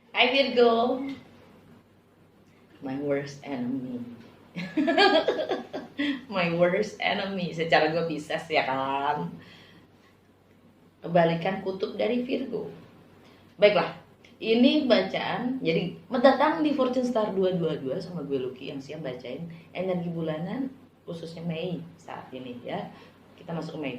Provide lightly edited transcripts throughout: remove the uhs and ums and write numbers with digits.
Hai Virgo, my worst enemy. My worst enemy. Secara gue Pisces ya kan. Kebalikan kutub dari Virgo. Baiklah, ini bacaan. Jadi mendatang di Fortune Star 222 sama gue Lucky yang siap bacain energi bulanan khususnya Mei saat ini ya. Kita masuk ke Mei.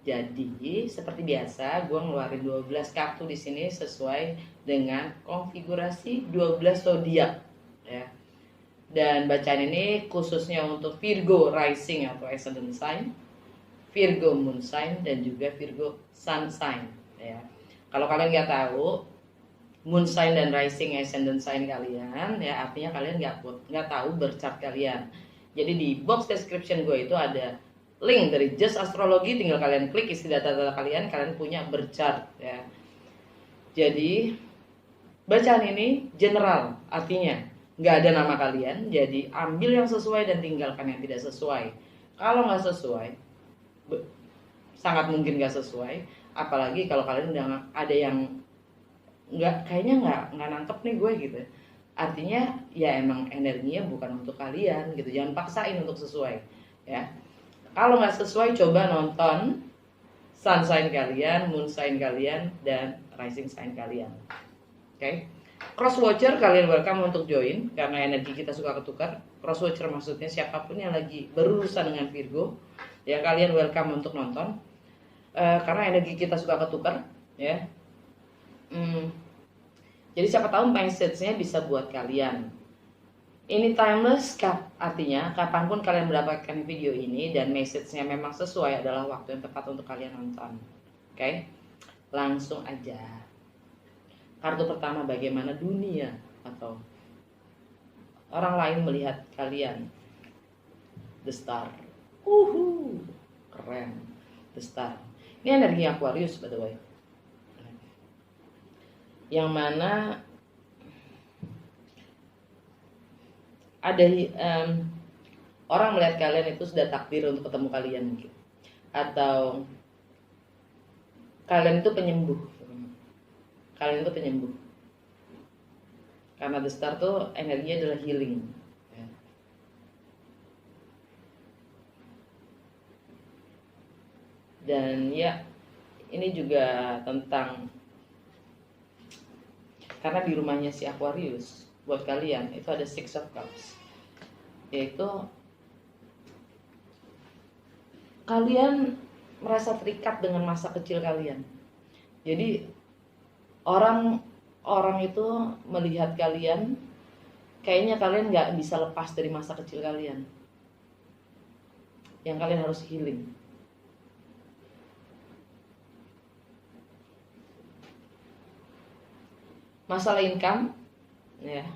Jadi seperti biasa gue ngeluarin 12 kartu di sini sesuai dengan konfigurasi 12 zodiak ya. Dan bacaan ini khususnya untuk Virgo rising atau ascendant sign, Virgo moon sign, dan juga Virgo sun sign ya. Kalau kalian nggak tahu moon sign dan rising ascendant sign kalian ya, artinya kalian nggak tahu birth chart kalian. Jadi di box description gue itu ada link dari Just Astrologi, tinggal kalian klik isi data-data kalian punya birth chart ya. Jadi bacaan ini general, artinya nggak ada nama kalian, jadi ambil yang sesuai dan tinggalkan yang tidak sesuai. Kalau nggak sesuai, sangat mungkin nggak sesuai, apalagi kalau kalian udah ada yang kayaknya nggak nangkep nih gue gitu, artinya ya emang energinya bukan untuk kalian gitu. Jangan paksain untuk sesuai ya. Kalau nggak sesuai, coba nonton sun sign kalian, moon sign kalian, dan rising sign kalian. Oke. Cross watcher kalian welcome untuk join karena energi kita suka ketukar. Cross watcher maksudnya siapapun yang lagi berurusan dengan Virgo ya, kalian welcome untuk nonton karena energi kita suka ketukar ya. Jadi siapa tahu message-nya bisa buat kalian. Ini timeless, artinya kapanpun kalian mendapatkan video ini dan message-nya memang sesuai, adalah waktu yang tepat untuk kalian nonton. Oke, langsung aja. Kartu pertama, bagaimana dunia atau orang lain melihat kalian. The Star. Keren. The Star. Ini energi Aquarius by the way. Yang mana ada orang melihat kalian itu sudah takdir untuk ketemu kalian mungkin, atau kalian itu penyembuh. Kalian itu penyembuh karena The Star tuh energinya adalah healing ya. Dan ya ini juga tentang, karena di rumahnya si Aquarius buat kalian itu ada Six of Cups, yaitu kalian merasa terikat dengan masa kecil kalian. Jadi orang itu melihat kalian, kayaknya kalian nggak bisa lepas dari masa kecil kalian yang kalian harus healing. Masalah income ya,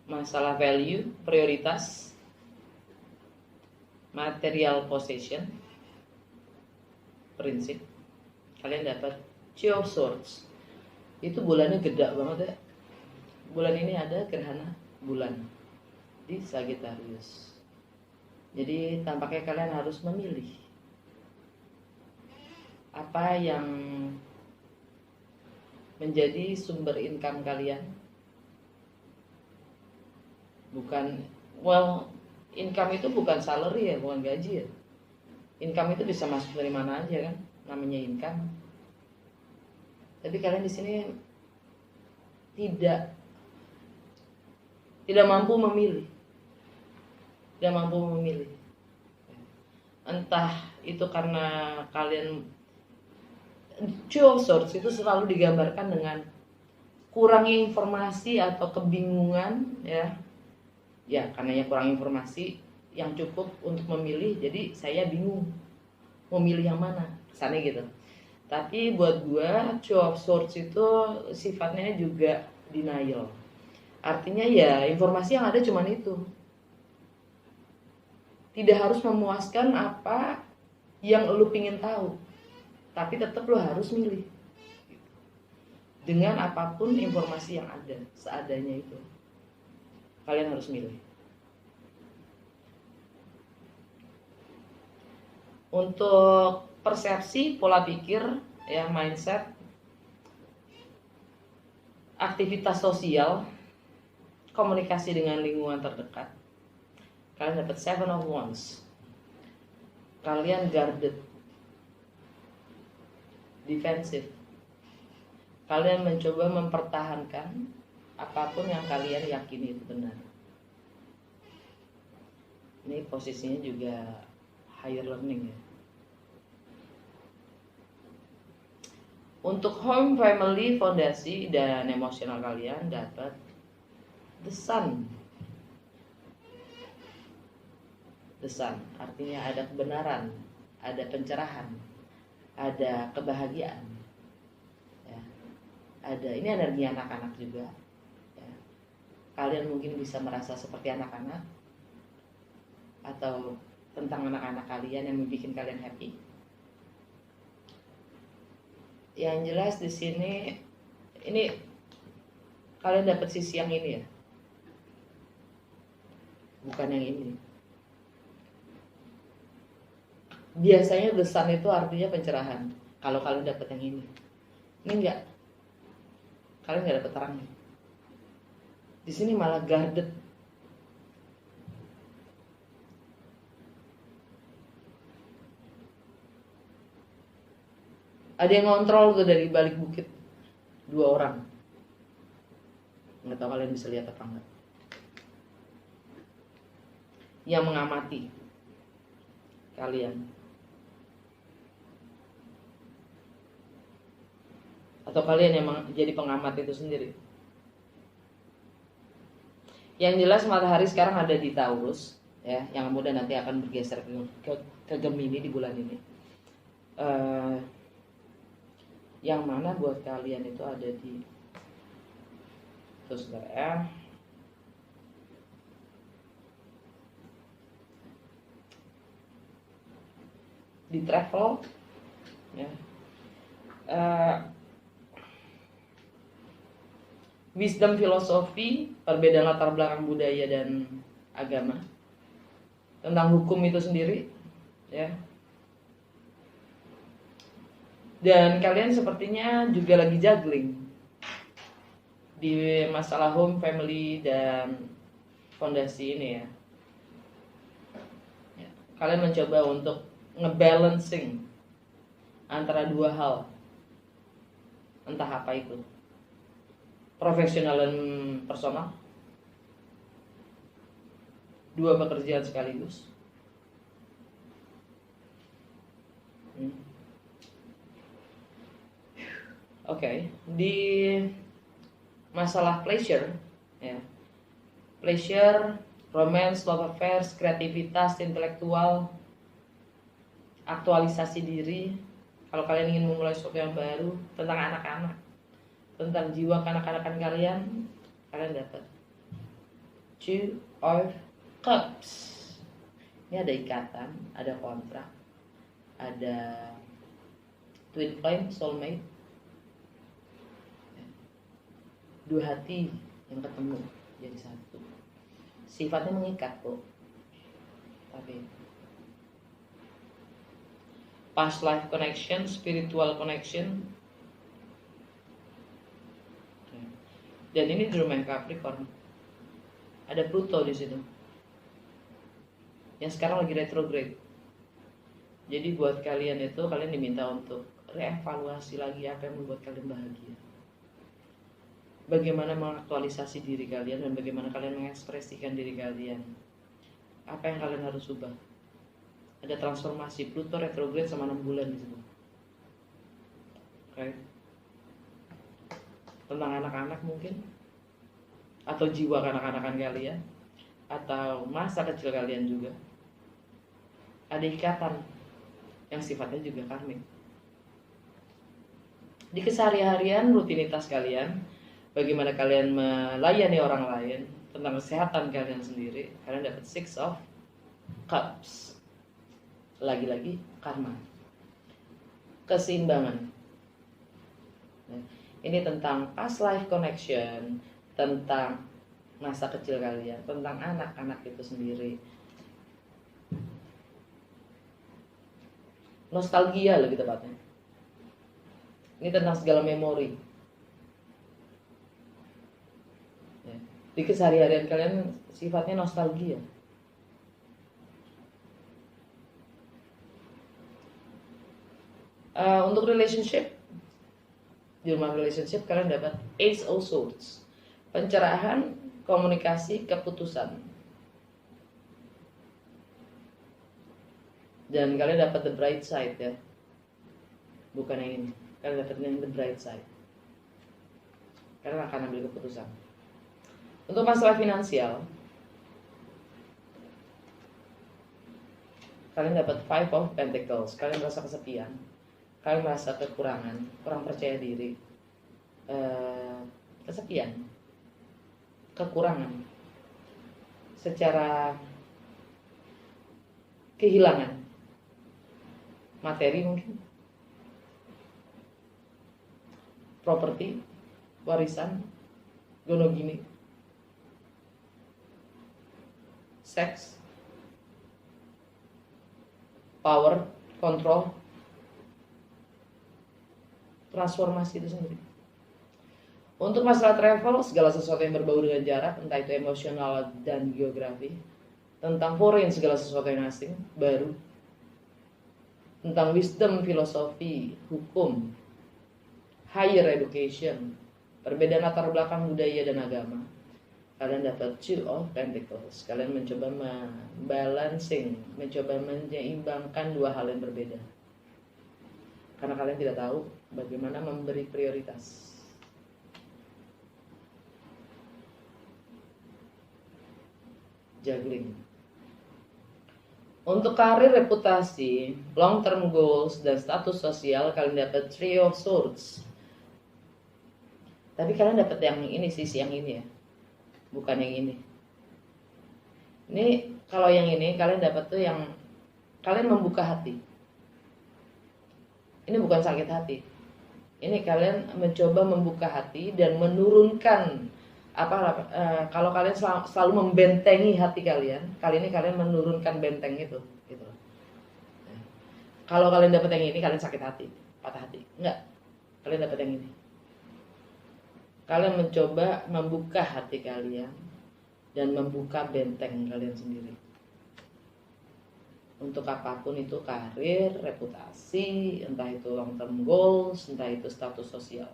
masalah value, prioritas, material possession, prinsip. Kalian dapat Two of Swords. Itu bulannya gede banget ya. Bulan ini ada gerhana bulan di Sagittarius. Jadi tampaknya kalian harus memilih apa yang menjadi sumber income kalian. Bukan, income itu bukan salary ya, bukan gaji ya. Income itu bisa masuk dari mana aja kan, namanya income. Tapi kalian di sini tidak mampu memilih. Tidak mampu memilih. Entah itu karena kalian, Two of Swords itu selalu digambarkan dengan kurangnya informasi atau kebingungan ya. Ya, karenanya kurang informasi yang cukup untuk memilih, jadi saya bingung mau milih yang mana, kesannya gitu. Tapi buat gua Two of Swords itu sifatnya juga denial. Artinya ya informasi yang ada cuman itu. Tidak harus memuaskan apa yang lu pingin tahu, tapi tetap lu harus milih dengan apapun informasi yang ada, seadanya itu kalian harus milih. Untuk persepsi, pola pikir, ya, mindset, aktivitas sosial, komunikasi dengan lingkungan terdekat. Kalian dapat 7 of Wands. Kalian guarded, defensif. Kalian mencoba mempertahankan apapun yang kalian yakini itu benar. Ini posisinya juga higher learning ya. Untuk home, family, fondasi, dan emosional kalian dapat the sun. The sun artinya ada kebenaran, ada pencerahan, ada kebahagiaan. Ya. Ada, ini energi anak-anak juga. Ya. Kalian mungkin bisa merasa seperti anak-anak, atau tentang anak-anak kalian yang membuat kalian happy. Yang jelas di sini, ini kalian dapat sisi yang ini ya, bukan yang ini. Biasanya the sun itu artinya pencerahan. Kalau kalian dapat yang ini enggak. Kalian nggak dapat terang. Di sini malah guarded. Ada yang ngontrol tuh dari balik bukit, 2 orang. Nggak tahu kalian bisa lihat apa enggak. Yang mengamati kalian. Atau kalian yang jadi pengamat itu sendiri. Yang jelas matahari sekarang ada di Taurus, ya, yang kemudian nanti akan bergeser ke Gemini di bulan ini. Yang mana buat kalian itu ada di, terus ya, di travel, ya. Wisdom, filosofi, perbedaan latar belakang budaya dan agama, tentang hukum itu sendiri, ya. Dan kalian sepertinya juga lagi juggling di masalah home, family, dan fondasi ini ya. Kalian mencoba untuk ngebalancing antara 2 hal, entah apa itu, profesional dan personal, 2 pekerjaan sekaligus. Oke, di masalah pleasure, ya, pleasure, romance, love affairs, kreativitas, intelektual, aktualisasi diri. Kalau kalian ingin memulai sesuatu yang baru, tentang anak-anak, tentang jiwa kanak-kanakan kalian, kalian dapat 2 of Cups. Ini ada ikatan, ada kontrak, ada twin flame, soulmate, 2 hati yang ketemu jadi satu. Sifatnya mengikat kok, tapi past life connection, spiritual connection. Dan ini di rumah Capricorn. Ada Pluto di situ. Yang sekarang lagi retrograde. Jadi buat kalian itu, kalian diminta untuk reevaluasi lagi apa yang membuat kalian bahagia. Bagaimana mengaktualisasi diri kalian dan bagaimana kalian mengekspresikan diri kalian. Apa yang kalian harus ubah. Ada transformasi. Pluto retrograde sama 6 bulan di situ. Oke. Tentang anak-anak mungkin, atau jiwa kanak-kanakan kalian, atau masa kecil kalian juga. Ada ikatan yang sifatnya juga karmik. Di keseharian rutinitas kalian, bagaimana kalian melayani orang lain, tentang kesehatan kalian sendiri, kalian dapat 6 of Cups. Lagi-lagi karma, keseimbangan. Ini tentang past life connection, tentang masa kecil kalian, tentang anak-anak itu sendiri. nostalgia lebih tepatnya. Ini tentang segala memori. Ya. Di keseharian kalian sifatnya nostalgia. Untuk relationship, di rumah relationship kalian dapat Ace of Swords, pencerahan, komunikasi, keputusan. Dan kalian dapat the bright side ya, bukan yang ini. Kalian dapat yang the bright side. Kalian akan ambil keputusan. Untuk masalah finansial, kalian dapat Five of Pentacles. Kalian merasa kesepian, kalian merasa kekurangan, kurang percaya diri, kesepian, kekurangan, secara kehilangan materi mungkin, properti, warisan, gonogini, seks, power, control, transformasi itu sendiri. Untuk masalah travel, segala sesuatu yang berbau dengan jarak, entah itu emosional dan geografi. Tentang foreign, segala sesuatu yang asing, baru. Tentang wisdom, filosofi, hukum, higher education, perbedaan latar belakang budaya dan agama. Kalian dapat Two of Pentacles. Kalian mencoba membalancing, mencoba menyeimbangkan dua hal yang berbeda. Karena kalian tidak tahu bagaimana memberi prioritas. Juggling. Untuk karir, reputasi, long term goals, dan status sosial, kalian dapat Three of Swords. Tapi kalian dapat yang ini, sisi yang ini ya, bukan yang ini. Ini kalau yang ini kalian dapat tuh yang kalian membuka hati. Ini bukan sakit hati. Ini kalian mencoba membuka hati dan menurunkan kalau kalian selalu membentengi hati kalian, kali ini kalian menurunkan benteng itu, gitu. Kalau kalian dapat yang ini, kalian sakit hati, patah hati. Enggak, kalian dapat yang ini. Kalian mencoba membuka hati kalian dan membuka benteng kalian sendiri. Untuk apapun itu, karir, reputasi, entah itu long term goals, entah itu status sosial.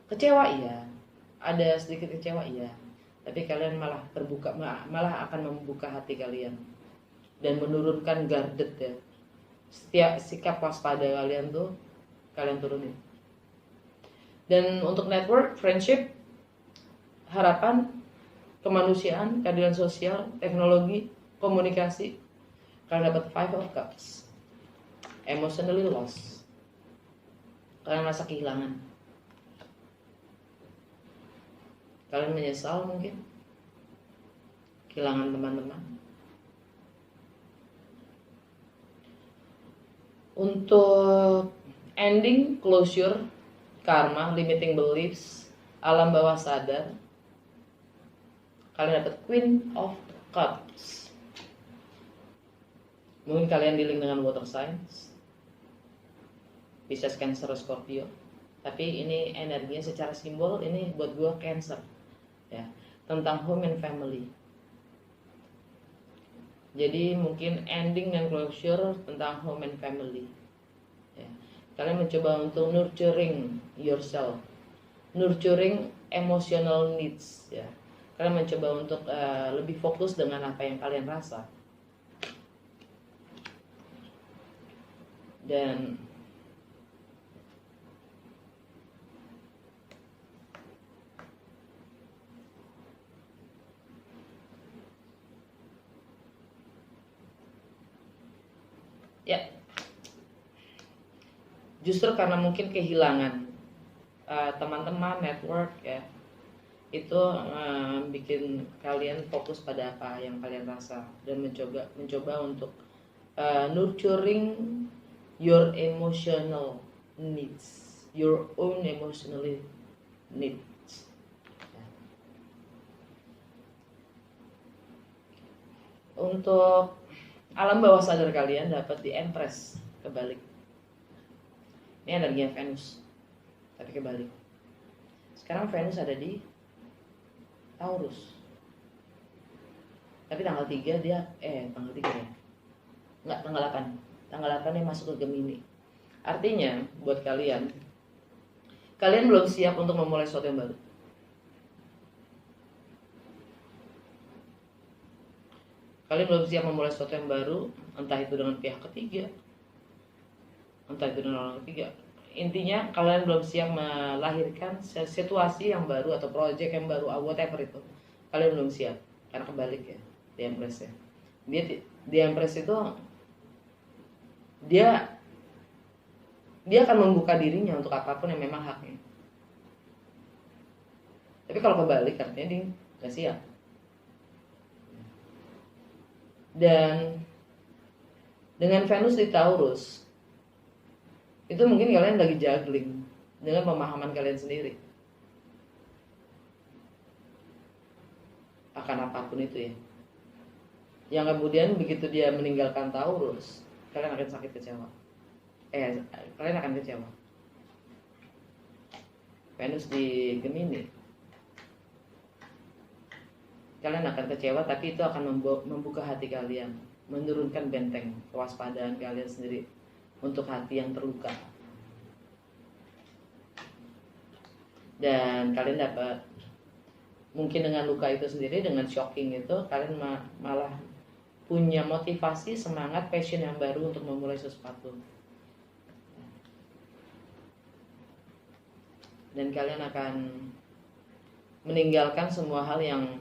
Kecewa iya, ada sedikit kecewa iya, tapi kalian malah terbuka, malah akan membuka hati kalian dan menurunkan guarded ya. Setiap sikap waspada kalian tuh kalian turunin. Dan untuk network, friendship, harapan, kemanusiaan, keadilan sosial, teknologi, komunikasi, kalian dapat Five of Cups. Emotionally lost, kalian merasa kehilangan, kalian menyesal mungkin kehilangan teman-teman. Untuk ending, closure, karma, limiting beliefs, alam bawah sadar, kalian dapat Queen of Cups. Mungkin kalian dealing dengan water signs, Pisces, Cancer, Scorpio. Tapi ini energinya secara simbol ini buat gua Cancer ya, tentang home and family. Jadi mungkin ending dan closure tentang home and family ya. Kalian mencoba untuk nurturing yourself, nurturing emotional needs ya. Kalian mencoba untuk lebih fokus dengan apa yang kalian rasa. Dan ya, justru karena mungkin kehilangan teman-teman, network ya, itu bikin kalian fokus pada apa yang kalian rasa dan mencoba untuk nurturing your emotional needs, your own emotionally needs. Untuk Alam bawah sadar kalian dapat diempress kebalik. Ini energinya Venus, tapi kebalik. Sekarang Venus ada di Taurus. Tapi tanggal 3 dia tanggal 3 ya. Enggak, tanggal 8. Tanggal 8 dia masuk ke Gemini. Artinya buat kalian belum siap untuk memulai sesuatu yang baru. Kalian belum siap memulai sesuatu yang baru, entah itu dengan pihak ketiga, entah itu dengan orang ketiga. Intinya kalian belum siap melahirkan situasi yang baru atau project yang baru, whatever itu. Kalian belum siap, karena kebalik ya, di Empress ya. Di Empress itu dia akan membuka dirinya untuk apapun yang memang haknya. Tapi kalau kebalik artinya dia nggak siap. Dan dengan Venus di Taurus, itu mungkin kalian lagi juggling dengan pemahaman kalian sendiri akan apapun itu ya. Yang kemudian begitu dia meninggalkan Taurus, kalian akan sakit kecewa. Kalian akan kecewa. Venus di Gemini, kalian akan kecewa, tapi itu akan membuka hati kalian, menurunkan benteng kewaspadaan kalian sendiri untuk hati yang terluka. Dan kalian dapat, mungkin dengan luka itu sendiri, dengan shocking itu, kalian malah punya motivasi, semangat, passion yang baru untuk memulai sesuatu. Dan kalian akan meninggalkan semua hal yang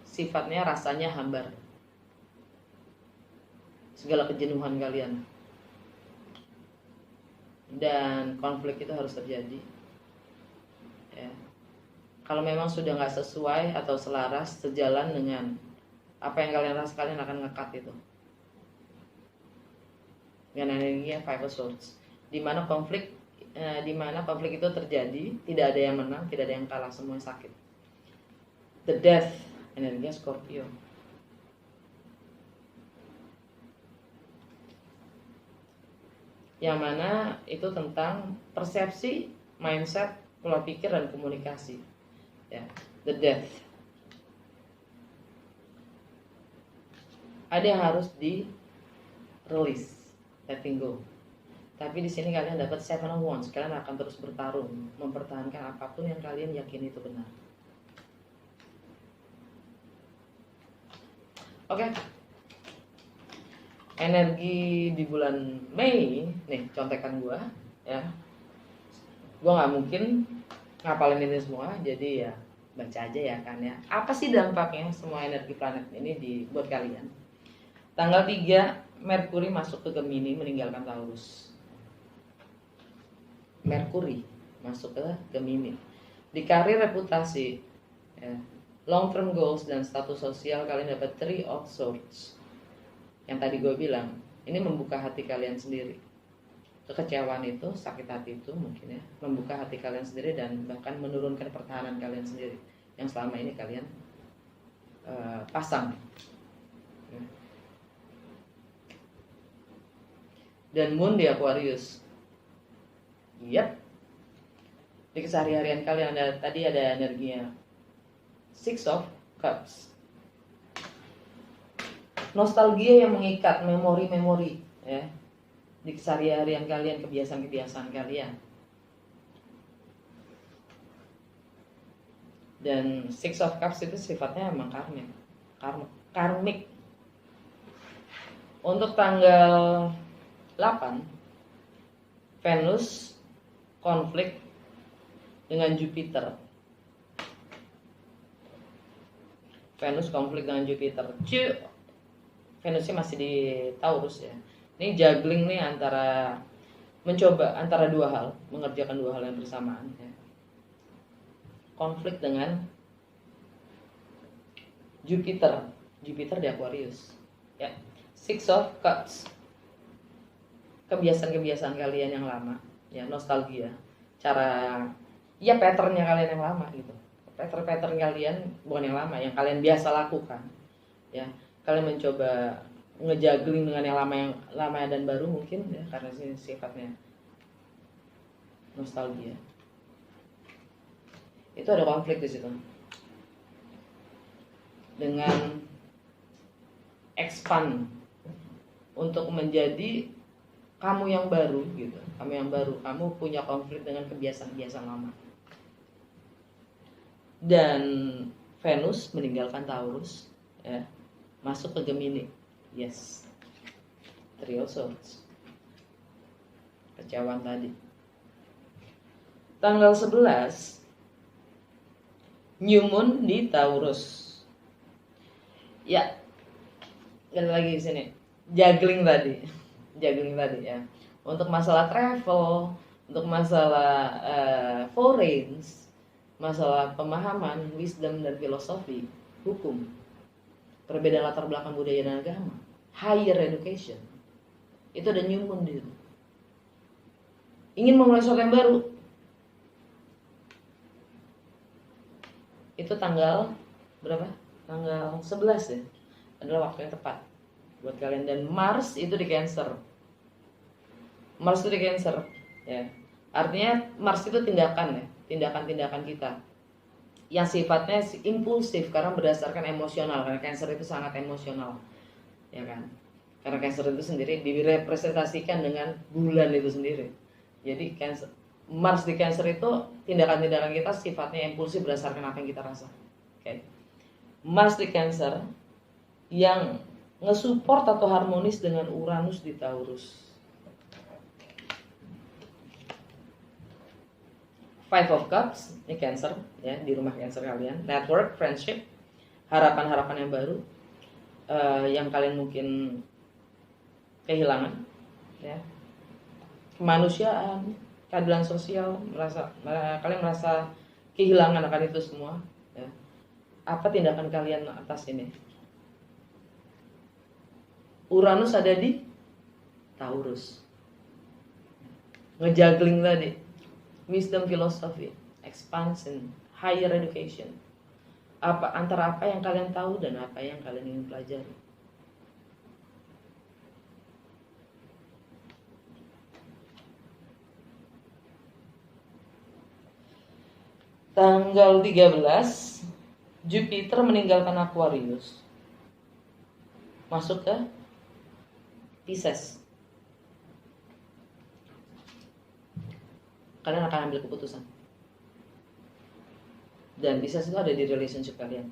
sifatnya rasanya hambar, segala kejenuhan kalian. Dan konflik itu harus terjadi ya. Kalau memang sudah nggak sesuai atau selaras, sejalan dengan apa yang kalian rasa, kalian akan ngekat itu dengan energinya Five of Swords, di mana konflik itu terjadi, tidak ada yang menang, tidak ada yang kalah, semua sakit. The Death, energinya Scorpio. Yang mana itu tentang persepsi, mindset, pola pikir, dan komunikasi ya. The Death, ada yang harus di release, letting go. Tapi di sini kalian dapat Seven of Wands. Kalian akan terus bertarung, mempertahankan apapun yang kalian yakini itu benar. Oke. Energi di bulan Mei, nih contekan gue ya. Gue nggak mungkin ngapalin ini semua, jadi ya baca aja ya kan ya. Apa sih dampaknya semua energi planet ini buat kalian? Tanggal 3 Merkuri masuk ke Gemini, meninggalkan Taurus. Merkuri masuk ke Gemini. Di karir, reputasi ya, long term goals, dan status sosial, kalian dapat Three of Swords. Yang tadi gue bilang, ini membuka hati kalian sendiri. Kekecewaan itu, sakit hati itu mungkin ya, membuka hati kalian sendiri dan bahkan menurunkan pertahanan kalian sendiri yang selama ini kalian pasang. Dan Moon di Aquarius. Yap. Di keseharian kalian tadi ada energinya Six of Cups. Nostalgia yang mengikat, memori-memori ya. Di keseharian kalian, kebiasaan-kebiasaan kalian. Dan Six of Cups itu sifatnya memang karmik. Untuk tanggal 8 Venus konflik dengan Jupiter. Venus konflik dengan Jupiter. Venusnya masih di Taurus ya. Ini juggling nih mencoba antara dua hal, mengerjakan dua hal yang bersamaan ya. Konflik dengan Jupiter di Aquarius ya. Six of Cups, kebiasaan-kebiasaan kalian yang lama ya, nostalgia, cara ya patternnya kalian yang lama gitu, pattern kalian bukan yang lama, yang kalian biasa lakukan ya. Kalian mencoba ngejuggling dengan yang lama dan baru mungkin ya, karena sifatnya nostalgia. Itu ada konflik di situ. Dengan expand untuk menjadi kamu yang baru gitu. Kamu yang baru, kamu punya konflik dengan kebiasaan-kebiasaan lama. Dan Venus meninggalkan Taurus ya, masuk ke Gemini. Yes. Three of Swords. Kecewaan tadi. Tanggal 11 New Moon di Taurus. Ya. Sekali lagi di sini. Juggling tadi ya. Untuk masalah travel, untuk masalah foreign, masalah pemahaman, wisdom dan filosofi, hukum, perbedaan latar belakang budaya dan agama, higher education, itu ada new moon di situ. Ingin memulai sesuatu yang baru, itu tanggal berapa? Tanggal 11 ya, adalah waktu yang tepat buat kalian. Dan Mars itu di Cancer. Ya. Artinya Mars itu tindakan kita yang sifatnya impulsif karena berdasarkan emosional, karena Cancer itu sangat emosional, ya kan? Karena Cancer itu sendiri direpresentasikan dengan bulan itu sendiri. Jadi Mars di Cancer itu tindakan-tindakan kita sifatnya impulsif berdasarkan apa yang kita rasa. Oke. Mars di Cancer yang ngesupport atau harmonis dengan Uranus di Taurus. Five of Cups, ini Cancer ya, di rumah Cancer kalian. Network, friendship, harapan-harapan yang baru, yang kalian mungkin kehilangan, ya. Kemanusiaan, keadilan sosial, kalian merasa kehilangan akan itu semua. Ya. Apa tindakan kalian atas ini? Uranus ada di Taurus, ngejuggling tadi. Wisdom, philosophy, expansion, higher education. Antara apa yang kalian tahu dan apa yang kalian ingin pelajari. Tanggal 13 Jupiter meninggalkan Aquarius, masuk ke Pisces. Kalian akan ambil keputusan. Dan Pisces itu ada di relationship kalian.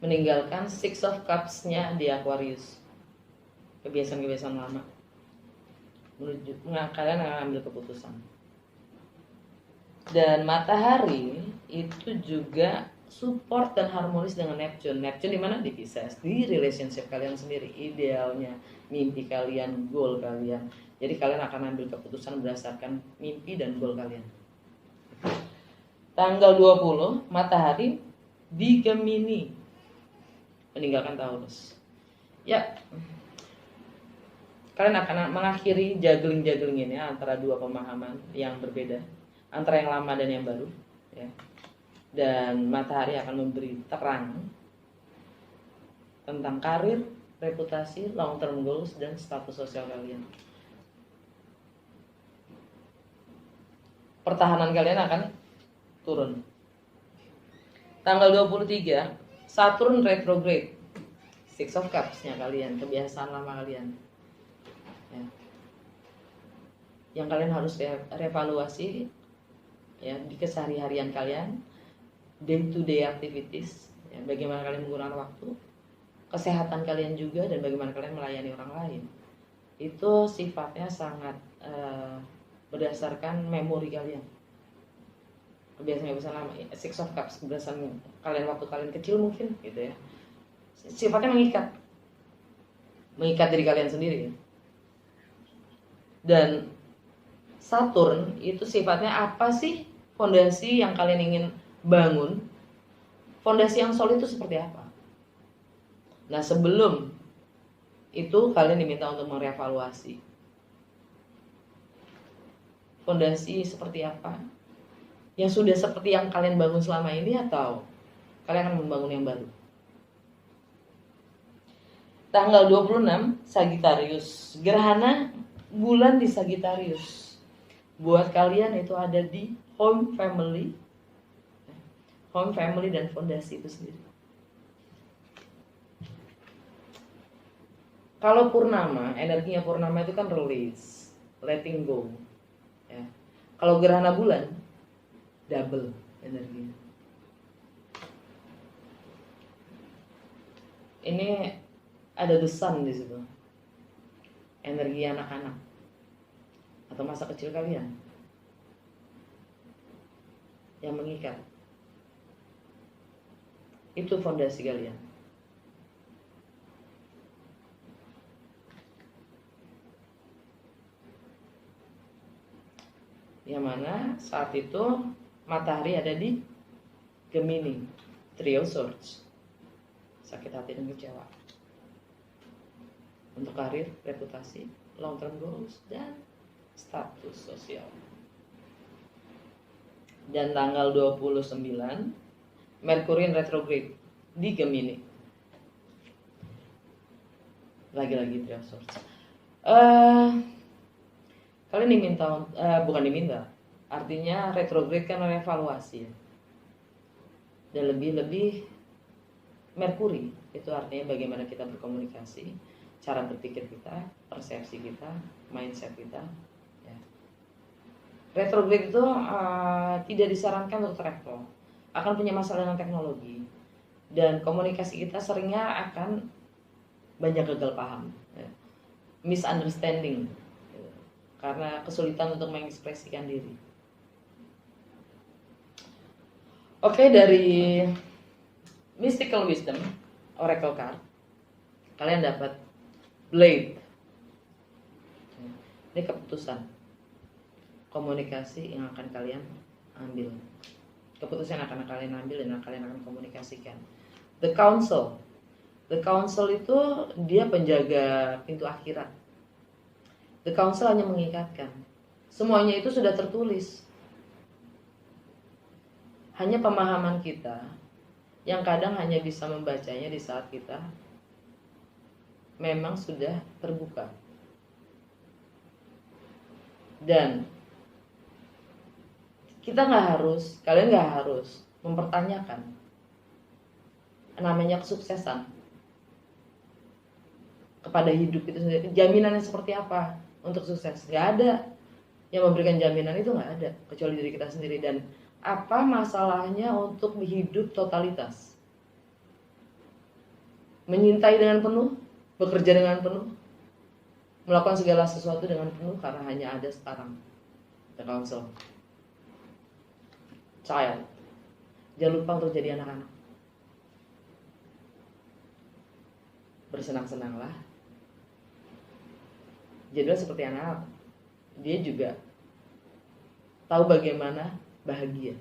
Meninggalkan Six of Cups-nya di Aquarius. Kebiasaan-kebiasaan lama. Kalian akan ambil keputusan. Dan matahari itu juga support dan harmonis dengan Neptune. Neptune di mana? Di Pisces, di relationship kalian sendiri, idealnya, mimpi kalian, goal kalian. Jadi kalian akan ambil keputusan berdasarkan mimpi dan goal kalian. Tanggal 20 matahari di Gemini, meninggalkan Taurus. Ya, kalian akan mengakhiri juggling ini antara dua pemahaman yang berbeda, antara yang lama dan yang baru, ya. Dan matahari akan memberi terang tentang karir, reputasi, long term goals, dan status sosial kalian. Pertahanan kalian akan turun. Tanggal 23 Saturn retrograde, Six of Cups-nya kalian, kebiasaan lama kalian, ya. Yang kalian harus reevaluasi, ya, di kesehari-harian kalian, day to day activities, ya, bagaimana kalian menggunakan waktu, kesehatan kalian juga, dan bagaimana kalian melayani orang lain. Itu sifatnya sangat berdasarkan memori kalian, kebiasaan lama. Six of Cups berdasarkan kalian waktu kalian kecil mungkin, gitu ya. Sifatnya mengikat diri kalian sendiri. Dan Saturn itu sifatnya apa sih? Fondasi yang kalian ingin bangun, fondasi yang solid itu seperti apa? Nah, sebelum itu kalian diminta untuk merevaluasi fondasi seperti apa, yang sudah seperti yang kalian bangun selama ini, atau kalian akan membangun yang baru. tanggal 26 Sagittarius, gerhana bulan di Sagittarius. Buat kalian itu ada di home family dan fondasi itu sendiri. Kalau purnama, energinya purnama itu kan release, letting go. Ya. Kalau gerhana bulan, double energinya. Ini ada the sun di situ. Energi anak-anak atau masa kecil kalian yang mengikat. Itu fondasi kalian. Yang mana saat itu matahari ada di Gemini, Trio Swords. Sakit hati dan kecewa. Untuk karir, reputasi, long term goals, dan status sosial. Dan tanggal 29 Merkurian retrograde di Gemini. Lagi-lagi Trio Swords. Kalian diminta, bukan diminta, artinya retrograde kan evaluasi ya. Dan lebih Merkuri itu artinya bagaimana kita berkomunikasi, cara berpikir kita, persepsi kita, mindset kita. Ya. Retrograde itu tidak disarankan untuk travel, akan punya masalah dengan teknologi, dan komunikasi kita seringnya akan banyak gagal paham, ya. Misunderstanding, ya. Karena kesulitan untuk mengekspresikan diri. Oke, dari Mystical Wisdom Oracle Card, kalian dapat Blade. Ini keputusan, komunikasi yang akan kalian ambil, keputusan yang akan kalian ambil dan kalian akan komunikasikan. The Council itu dia penjaga pintu akhirat. The Council hanya mengikatkan. Semuanya itu sudah tertulis. Hanya pemahaman kita yang kadang hanya bisa membacanya di saat kita memang sudah terbuka. Dan kita kalian nggak harus mempertanyakan namanya kesuksesan kepada hidup itu sendiri. Jaminannya seperti apa untuk sukses? Nggak ada. Yang memberikan jaminan itu nggak ada kecuali diri kita sendiri. Dan apa masalahnya untuk hidup totalitas? Menyintai dengan penuh, bekerja dengan penuh, melakukan segala sesuatu dengan penuh karena hanya ada sekarang. The Council. Child. Jangan lupa untuk jadi anak-anak. Bersenang-senanglah. Jadilah seperti anak. Dia juga tahu bagaimana bahagia.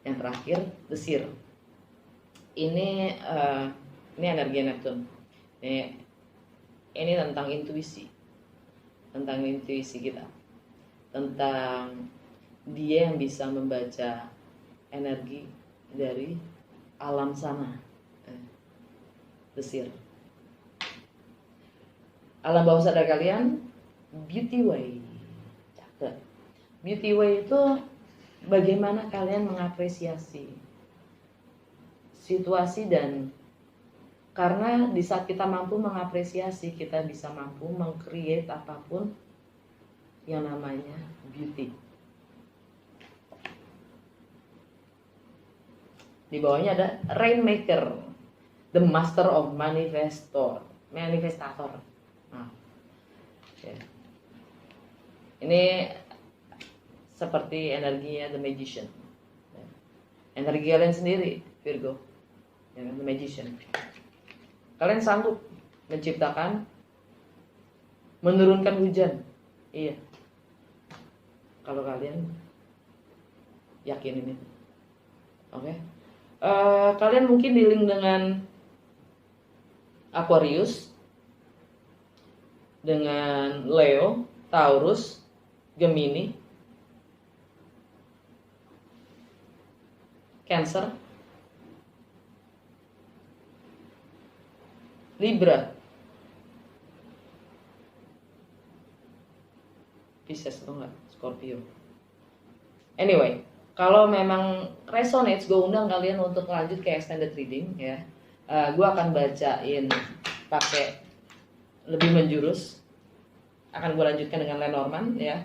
Yang terakhir, the seer. Ini energi Neptune. Ini tentang intuisi, kita, tentang dia yang bisa membaca energi dari alam sana. The seer. Alam bawah sadar kalian, beauty way. Cakep. Beauty way itu bagaimana kalian mengapresiasi situasi, dan karena di saat kita mampu mengapresiasi, kita bisa mampu meng-create apapun yang namanya beauty. Di bawahnya ada Rainmaker, the master of manifestator. Nah, ya. Ini seperti energinya the magician. Energi kalian sendiri, Virgo, the magician. Kalian sanggup menciptakan, menurunkan hujan. Iya. Kalau kalian yakin ini. Oke. Kalian mungkin di-link dengan Aquarius, dengan Leo, Taurus, Gemini, Cancer, Libra, Pisces atau enggak, Scorpio. Anyway, kalau memang resonates, gue undang kalian untuk lanjut ke extended reading ya. Gue akan bacain pakai lebih menjurus. Akan gue lanjutkan dengan Lenormand ya.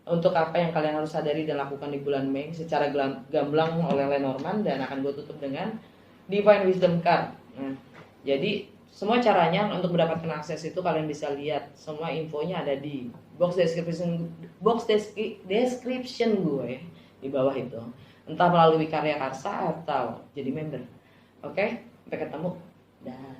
Untuk apa yang kalian harus sadari dan lakukan di bulan Mei secara gamblang oleh Lenormand, dan akan gue tutup dengan Divine Wisdom card. Nah, jadi semua caranya untuk mendapatkan akses itu kalian bisa lihat semua infonya ada di box description gue di bawah itu, entah melalui Karya Karsa atau jadi member. Oke, sampai ketemu. Dah.